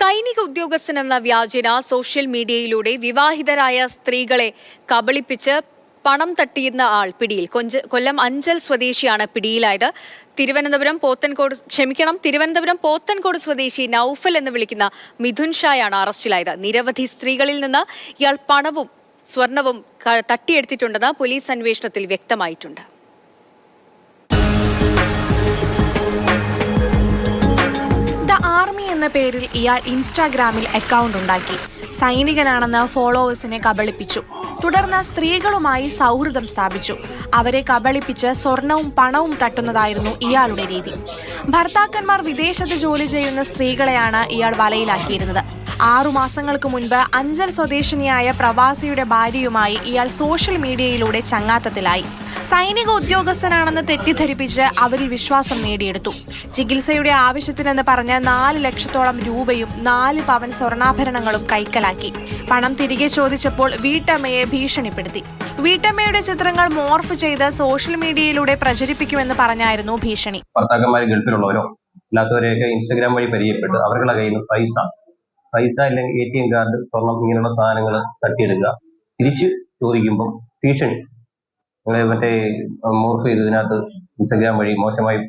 സൈനിക ഉദ്യോഗസ്ഥനെന്ന വ്യാജേന സോഷ്യൽ മീഡിയയിലൂടെ വിവാഹിതരായ സ്ത്രീകളെ കബളിപ്പിച്ച് പണം തട്ടിയുന്ന ആൾ പിടിയിൽ. കൊല്ലം അഞ്ചൽ സ്വദേശിയാണ് പിടിയിലായത്. തിരുവനന്തപുരം പോത്തൻകോട് സ്വദേശി നൌഫൽ എന്ന് വിളിക്കുന്ന മിഥുൻ ഷായാണ് അറസ്റ്റിലായത്. നിരവധി സ്ത്രീകളിൽ നിന്ന് ഇയാൾ പണവും സ്വർണവും തട്ടിയെടുത്തിട്ടുണ്ടെന്ന് പോലീസ് അന്വേഷണത്തിൽ വ്യക്തമായിട്ടുണ്ട്. ആർമി എന്ന പേരിൽ ഇയാൾ ഇൻസ്റ്റാഗ്രാമിൽ അക്കൗണ്ട് ഉണ്ടാക്കി. സൈനികനാണെന്ന് ഫോളോവേഴ്സിനെ കബളിപ്പിച്ചു. തുടർന്ന് സ്ത്രീകളുമായി സൗഹൃദം സ്ഥാപിച്ചു. അവരെ കബളിപ്പിച്ച് സ്വർണവും പണവും തട്ടുന്നതായിരുന്നു ഇയാളുടെ രീതി. ഭർത്താക്കന്മാർ വിദേശത്ത് ജോലി ചെയ്യുന്ന സ്ത്രീകളെയാണ് ഇയാൾ വലയിലാക്കിയിരുന്നത്. 6 മാസങ്ങൾക്ക് മുൻപ് അഞ്ചൽ സ്വദേശിനിയായ പ്രവാസിയുടെ ഭാര്യയുമായി ഇയാൾ സോഷ്യൽ മീഡിയയിലൂടെ ചങ്ങാത്തത്തിലായി. സൈനിക ഉദ്യോഗസ്ഥനാണെന്ന് തെറ്റിദ്ധരിപ്പിച്ച് അവരിൽ വിശ്വാസം നേടിയെടുത്തു. ചികിത്സയുടെ ആവശ്യത്തിനെന്ന് പറഞ്ഞ് 4 ലക്ഷത്തോളം രൂപയും 4 പവൻ സ്വർണ്ണാഭരണങ്ങളും കൈക്കലാക്കി. പണം തിരികെ ചോദിച്ചപ്പോൾ വീട്ടമ്മയെ ഭീഷണിപ്പെടുത്തി. വീട്ടമ്മയുടെ ചിത്രങ്ങൾ മോർഫ് ചെയ്ത് സോഷ്യൽ മീഡിയയിലൂടെ പ്രചരിപ്പിക്കുമെന്ന് പറഞ്ഞായിരുന്നു ഭീഷണി. ഭർത്താക്കന്മാർ ഗൾഫിലുള്ളവരോ അല്ലാത്തവരെയൊക്കെ ഇൻസ്റ്റഗ്രാം വഴി പരിചയപ്പെട്ട് അവരുടെ കയ്യിൽ നിന്ന് പൈസ അല്ലെങ്കിൽ ATM കാർഡ്, സ്വർണം ഇങ്ങനെയുള്ള സാധനങ്ങൾ തട്ടിയെടുക്കുക. തിരിച്ച് ചോദിക്കുമ്പം ഭീഷണി, മറ്റേ മോർഫ് ചെയ്ത് ഇതിനകത്ത് ഇൻസ്റ്റഗ്രാം വഴി മോശമായി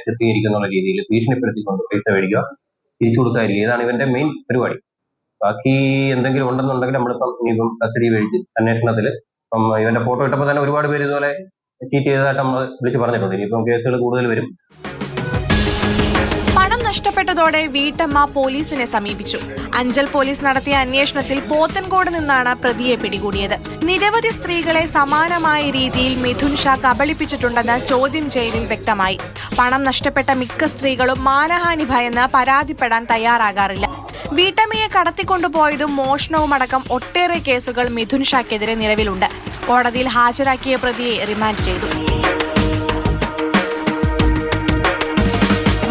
ചിത്രീകരിക്കുന്ന രീതിയിൽ ഭീഷണിപ്പെടുത്തിക്കൊണ്ട് പൈസ മേടിക്കുക, തിരിച്ചു കൊടുക്കാതിരിക്കുക. ഇതാണ് ഇവന്റെ മെയിൻ പരിപാടി. ബാക്കി എന്തെങ്കിലും ഉണ്ടെന്നുണ്ടെങ്കിൽ നമ്മളിപ്പം ഇനിയിപ്പം കസ്റ്റഡി മേടിച്ച് അന്വേഷണത്തിൽ ഇവന്റെ ഫോട്ടോ ഇട്ടപ്പോൾ തന്നെ ഒരുപാട് പേര് ഇതുപോലെ ചീറ്റ് ചെയ്തതായിട്ട് നമ്മൾ വിളിച്ച് പറഞ്ഞിട്ടുണ്ട്. ഇനിയിപ്പം കേസുകൾ കൂടുതൽ വരും. പണം നഷ്ടപ്പെട്ടതോടെ വീട്ടമ്മ പോലീസിനെ സമീപിച്ചു. അഞ്ചൽ പോലീസ് നടത്തിയ അന്വേഷണത്തിൽ പോത്തൻകോട് നിന്നാണ് പ്രതിയെ പിടികൂടിയത്. നിരവധി സ്ത്രീകളെ സമാനമായ രീതിയിൽ മിഥുൻ ഷാ കബളിപ്പിച്ചിട്ടുണ്ടെന്ന് ചോദ്യം ചെയ്യലിൽ വ്യക്തമായി. പണം നഷ്ടപ്പെട്ട മിക്ക സ്ത്രീകളും മാനഹാനി ഭയന്ന് പരാതിപ്പെടാൻ തയ്യാറാകാറില്ല. വീട്ടമ്മയെ കടത്തിക്കൊണ്ടുപോയതും മോഷണവുമടക്കം ഒട്ടേറെ കേസുകൾ മിഥുൻ ഷാക്കെതിരെ നിലവിലുണ്ട്. കോടതിയിൽ ഹാജരാക്കിയ പ്രതിയെ റിമാൻഡ് ചെയ്തു.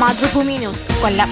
മാതൃഭൂമി ന്യൂസ്, കൊല്ലം.